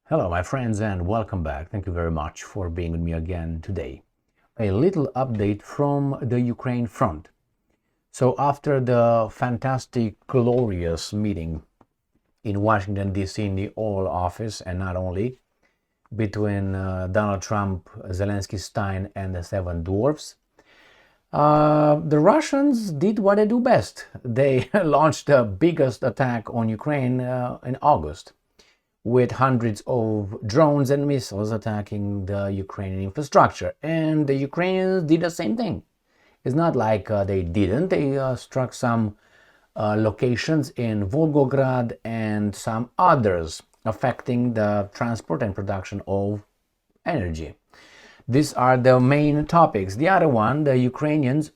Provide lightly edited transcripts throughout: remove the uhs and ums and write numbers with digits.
Hello, my friends, and welcome back. Thank you very much for being with me again today. A little update from the Ukraine front. So after the fantastic, glorious meeting in Washington, D.C. in the Oval Office, and not only, between Donald Trump, Zelenskyy, Stein, and the Seven Dwarfs, the Russians did what they do best. They launched the biggest attack on Ukraine in August, with hundreds of drones and missiles attacking the Ukrainian infrastructure. And the Ukrainians did the same thing. It's not like they didn't. They struck some locations in Volgograd and some others, affecting the transport and production of energy. These are the main topics. The other one, the Ukrainians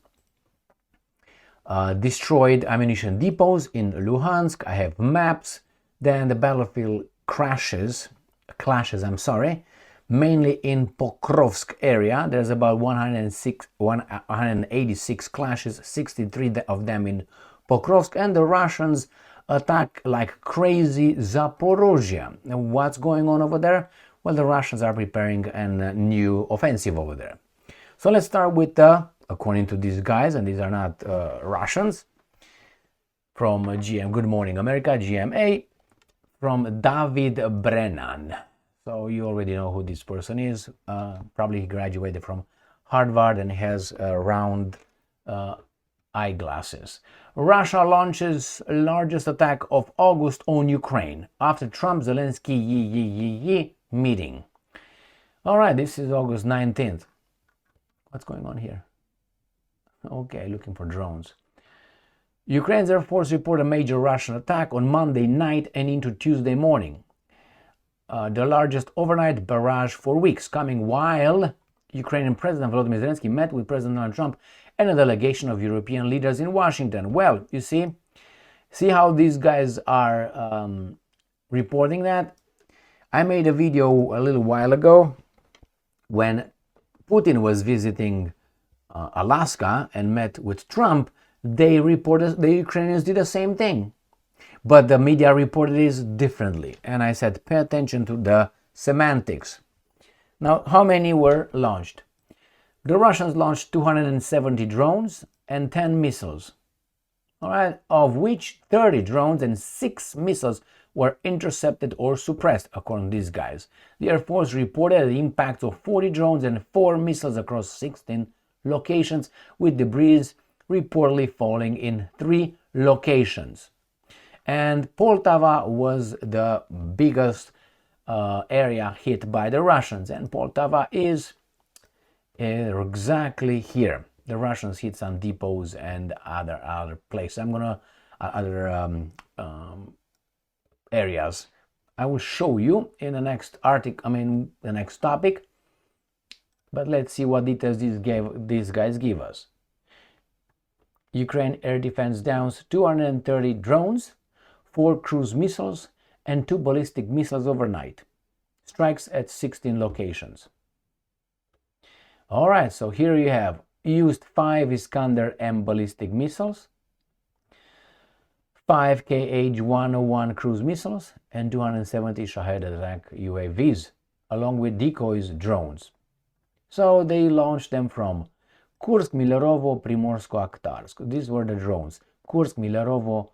destroyed ammunition depots in Luhansk. I have maps. Then the battlefield clashes, mainly in Pokrovsk area. There's about 186 clashes, 63 of them in Pokrovsk, and the Russians attack like crazy Zaporozhye. What's going on over there? Well, the Russians are preparing a new offensive over there. So let's start with, according to these guys, and these are not Russians, from GM, Good Morning America, GMA, from David Brennan. So you already know who this person is. Probably he graduated from Harvard and has round eyeglasses. Russia launches largest attack of August on Ukraine after Trump-Zelenskyy meeting. All right, this is August 19th. What's going on here? Okay, looking for drones. Ukraine's Air Force reported a major Russian attack on Monday night and into Tuesday morning. The largest overnight barrage for weeks, coming while Ukrainian President Volodymyr Zelenskyy met with President Donald Trump and a delegation of European leaders in Washington. Well, you see how these guys are reporting that? I made a video a little while ago when Putin was visiting Alaska and met with Trump. They reported the Ukrainians did the same thing, but the media reported it differently. And I said, pay attention to the semantics. Now, how many were launched? The Russians launched 270 drones and 10 missiles. All right, of which 30 drones and 6 missiles were intercepted or suppressed, according to these guys. The Air Force reported the impact of 40 drones and 4 missiles across 16 locations, with debris reportedly falling in 3 locations. And Poltava was the biggest area hit by the Russians, and Poltava is exactly here. The Russians hit some depots and other places. Areas. I will show you in the next article. The next topic. But let's see what details these guys give us. Ukraine Air Defense downs 230 drones, 4 cruise missiles, and 2 ballistic missiles overnight. Strikes at 16 locations. All right, so here you have used 5 Iskander-M ballistic missiles, 5 KH-101 cruise missiles, and 270 Shahed attack UAVs, along with decoys drones. So they launched them from Kursk, Milerovo, Primorsko-Akhtarsk. These were the drones. Kursk, Milerovo,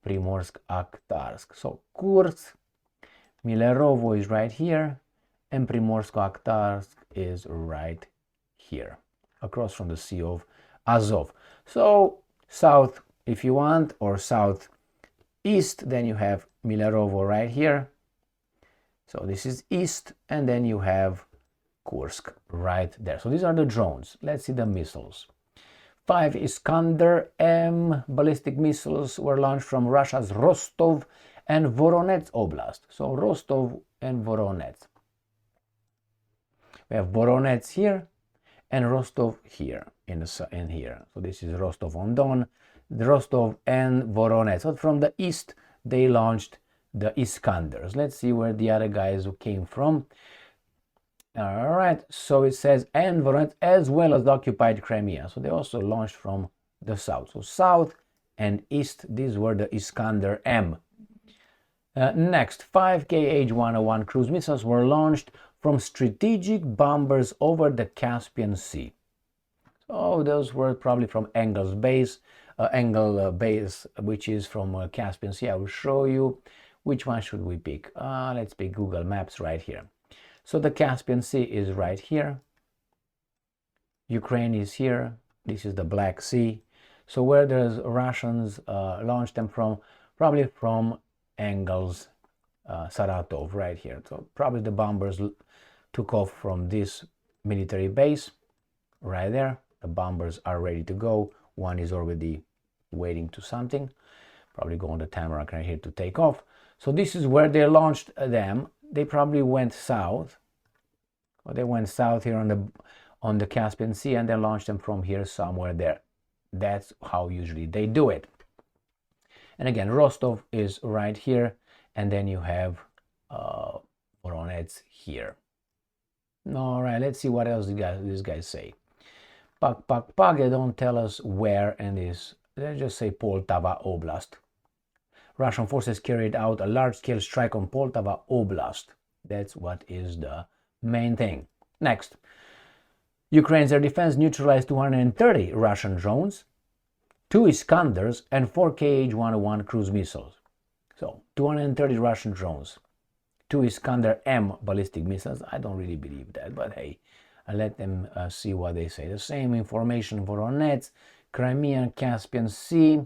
Primorsk-Akhtarsk. So Kursk, Milerovo is right here, and Primorsko-Akhtarsk is right here, across from the Sea of Azov. So south, if you want, or southeast, then you have Milerovo right here. So this is east, and then you have Kursk right there. So these are the drones. Let's see the missiles. 5 Iskander-M ballistic missiles were launched from Russia's Rostov and Voronezh Oblast. So Rostov and Voronezh. We have Voronezh here and Rostov here in here. So this is Rostov-on-Don, Rostov and Voronezh. So from the east they launched the Iskanders. Let's see where the other guys who came from. All right, so it says and Voronezh as well as the occupied Crimea. So they also launched from the south. So south and east, these were the Iskander-M. Next, 5 Kh-101 cruise missiles were launched from strategic bombers over the Caspian Sea. So those were probably from Engels base, base, which is from Caspian Sea. I will show you which one should we pick. Let's pick Google Maps right here. So the Caspian Sea is right here. Ukraine is here. This is the Black Sea. So where the Russians launched them from, probably from Engels, Saratov, right here. So probably the bombers took off from this military base right there. The bombers are ready to go. One is already waiting to something. Probably go on the Tamarack right here to take off. So this is where they launched them. They probably went south. Or they went south here on the Caspian Sea, and they launched them from here somewhere there. That's how usually they do it. And again, Rostov is right here, and then you have Voronezh here. All right, let's see what else these guys say. They don't tell us where, and this, let's just say Poltava Oblast. Russian forces carried out a large-scale strike on Poltava Oblast. That's what is the main thing. Next, Ukraine's air defense neutralized 230 Russian drones, 2 Iskanders, and 4 Kh-101 cruise missiles. So 230 Russian drones, 2 Iskander-M ballistic missiles. I don't really believe that, but hey, I'll let them see what they say. The same information for Voronezh, Crimea, Caspian Sea.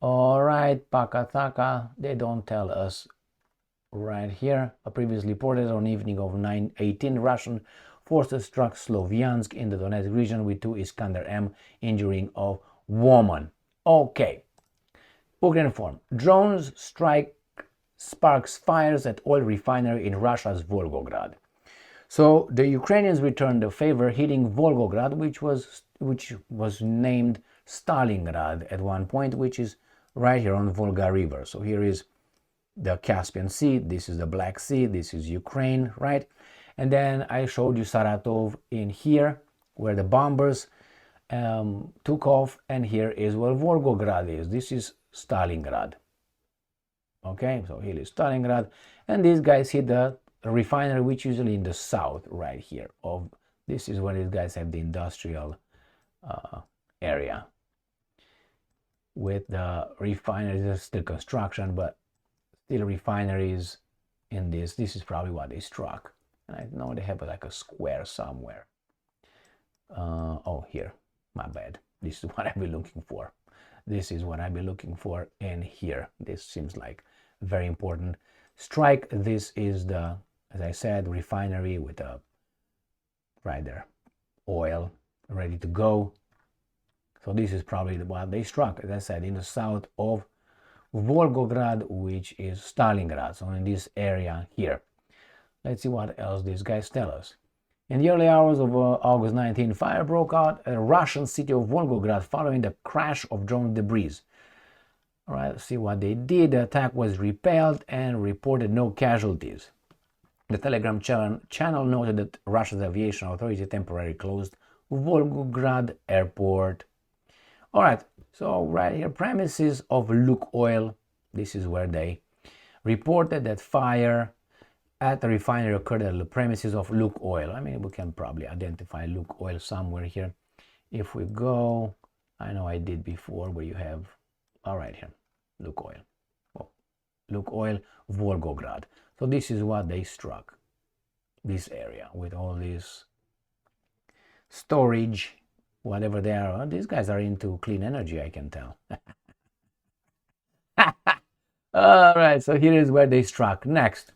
All right, Pakataka, they don't tell us right here. Previously reported on evening of 9/18, Russian forces struck Sloviansk in the Donetsk region with 2 Iskander-M, injuring a woman. Okay. Ukraine inform. Drones strike sparks fires at oil refinery in Russia's Volgograd. So the Ukrainians returned the favor, hitting Volgograd, which was named Stalingrad at one point, which is right here on the Volga River. So here is the Caspian Sea, this is the Black Sea, this is Ukraine, right? And then I showed you Saratov in here, where the bombers took off, and here is where Volgograd is. This is Stalingrad. Okay, so here is Stalingrad, and these guys hit the refinery, which is usually in the south, right here. This is where these guys have the industrial area. With the refineries, there's still construction, but still refineries in this. This is probably what they struck. And I know they have like a square somewhere. Oh, here, my bad. This is what I've been looking for. This is what I've been looking for in here. This seems like very important strike. This is the, as I said, refinery with a right there, oil ready to go. So this is probably what they struck, as I said, in the south of Volgograd, which is Stalingrad. So in this area here. Let's see what else these guys tell us. In the early hours of August 19, fire broke out at the Russian city of Volgograd following the crash of drone debris. All right, let's see what they did. The attack was repelled and reported no casualties. The Telegram channel noted that Russia's aviation authority temporarily closed Volgograd airport. All right, so right here, premises of Lukoil. This is where they reported that fire at the refinery occurred at the premises of Lukoil. I mean, we can probably identify Lukoil somewhere here. If we go, I know I did before, where you have, all right here, Lukoil. Oh, Lukoil, Volgograd. So this is what they struck, this area, with all this storage, whatever they are. These guys are into clean energy, I can tell. All right, so here is where they struck. Next.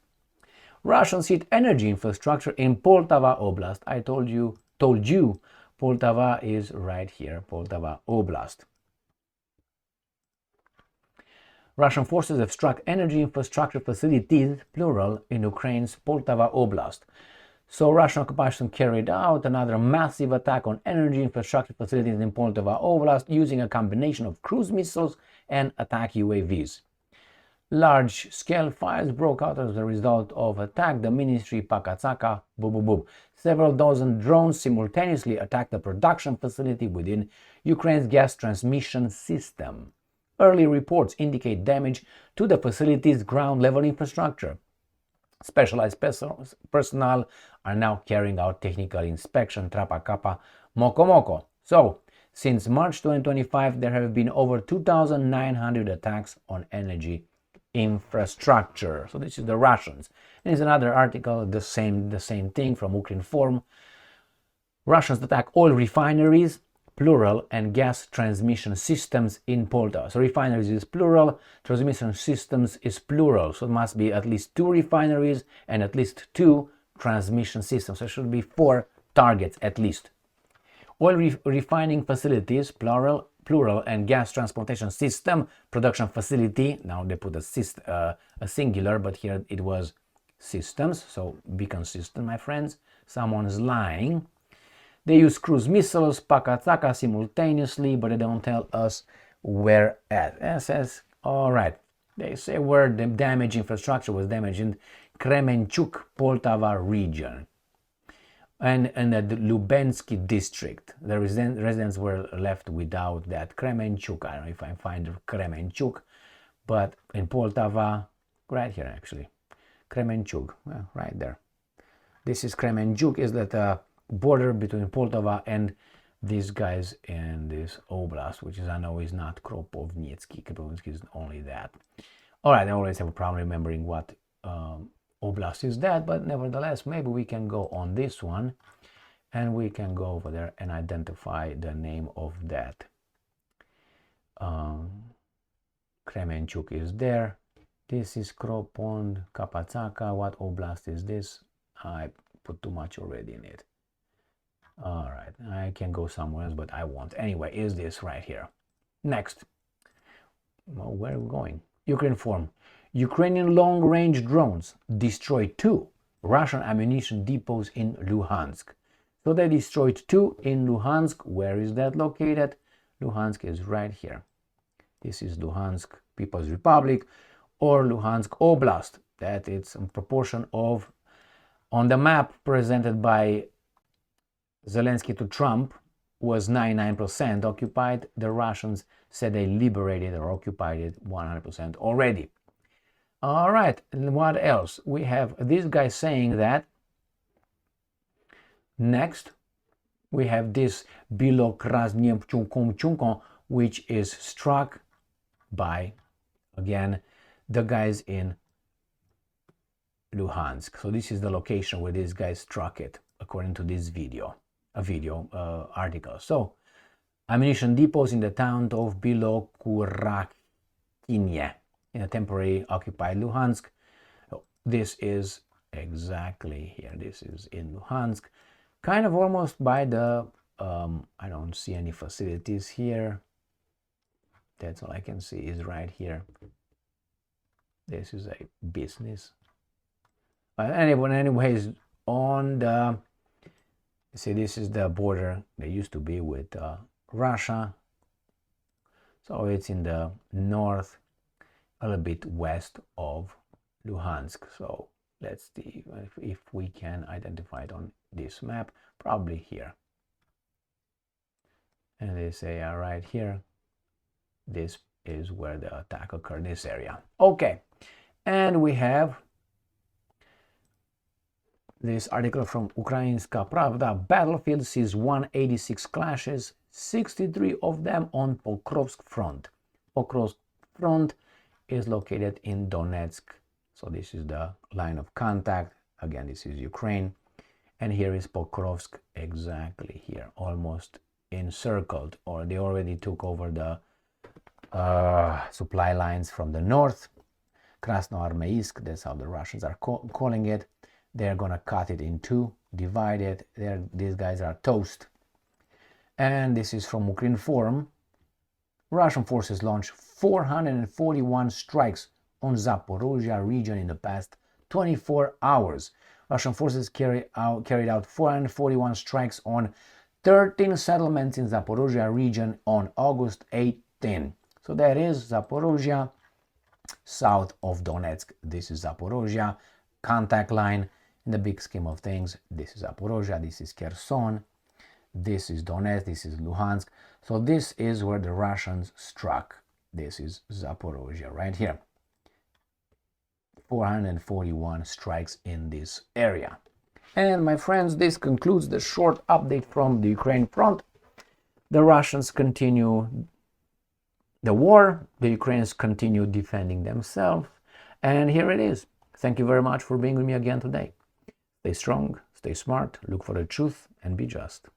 Russians hit energy infrastructure in Poltava Oblast. I told you, Poltava is right here, Poltava Oblast. Russian forces have struck energy infrastructure facilities, plural, in Ukraine's Poltava Oblast. So Russian occupation carried out another massive attack on energy infrastructure facilities in Poltava Oblast using a combination of cruise missiles and attack UAVs. Large-scale fires broke out as a result of attack. The ministry Pakataka, Several dozen drones simultaneously attacked the production facility within Ukraine's gas transmission system. Early reports indicate damage to the facility's ground-level infrastructure. Specialized personnel are now carrying out technical inspection, Trapa Kappa, Moko Moko. So, since March 2025, there have been over 2,900 attacks on energy infrastructure. So this is the Russians. And it's another article, the same thing from Ukrinform. Russians attack oil refineries, plural, and gas transmission systems in Poltava. So refineries is plural, transmission systems is plural. So it must be at least 2 refineries and at least 2 transmission systems. So it should be 4 targets at least. Oil refining facilities, plural, and gas transportation system, production facility. Now they put a singular, but here it was systems. So be consistent, my friends. Someone's lying. They use cruise missiles, Pakataka simultaneously, but they don't tell us where at. It says, all right, they say where the damaged infrastructure was damaged in Kremenchuk, Poltava region. And the Lubensky district. The residents were left without that. Kremenchuk, I don't know if I find Kremenchuk, but in Poltava, right here actually. Kremenchuk, well, right there. This is Kremenchuk, is that border between Poltava and these guys in this oblast, which is, I know, is not Kropyvnytsky. Kropyvnytsky is only that. All right, I always have a problem remembering what oblast is that, but nevertheless, maybe we can go on this one and we can go over there and identify the name of that. Kremenchuk is there. This is Kropon, Kapataka. What oblast is this? I put too much already in it. All right, I can go somewhere else, but I won't. Anyway, is this right here. Next. Well, where are we going? Ukrinform. Ukrainian long-range drones destroyed 2 Russian ammunition depots in Luhansk. So they destroyed 2 in Luhansk. Where is that located? Luhansk is right here. This is Luhansk People's Republic or Luhansk Oblast. That is a proportion of, on the map presented by Zelenskyy to Trump, was 99% occupied. The Russians said they liberated or occupied it 100% already. All right, and what else? We have this guy saying that. Next, we have this Bilo Krasnyevchunkom, which is struck by, again, the guys in Luhansk. So this is the location where these guys struck it, according to this video, article. So, ammunition depots in the town of Bilokurakinye, in a temporary occupied Luhansk. This is exactly here. This is in Luhansk, kind of almost by the, I don't see any facilities here. That's all I can see is right here. This is a business. But anyways, on the, see, this is the border they used to be with Russia. So it's in the north, a little bit west of Luhansk. So let's see if we can identify it on this map, probably here. And they say right here, this is where the attack occurred, this area. Okay, and we have this article from Ukrainska Pravda. Battlefield sees 186 clashes, 63 of them on Pokrovsk front. Pokrovsk front is located in Donetsk. So this is the line of contact. Again, this is Ukraine. And here is Pokrovsk, exactly here, almost encircled, or they already took over the supply lines from the north. Krasnoarmeysk, that's how the Russians are calling it. They're gonna cut it in 2, divide it. These guys are toast. And this is from Ukrinform. Russian forces launched 441 strikes on Zaporozhye region in the past 24 hours. Russian forces carried out 441 strikes on 13 settlements in Zaporozhye region on August 18. So that is Zaporozhye, south of Donetsk. This is Zaporozhye, contact line. In the big scheme of things, this is Zaporozhye, this is Kherson, this is Donetsk, this is Luhansk. So this is where the Russians struck. This is Zaporozhye right here. 441 strikes in this area. And my friends, this concludes the short update from the Ukraine front. The Russians continue the war, the Ukrainians continue defending themselves, and here it is. Thank you very much for being with me again today. Stay strong, stay smart, look for the truth, and be just.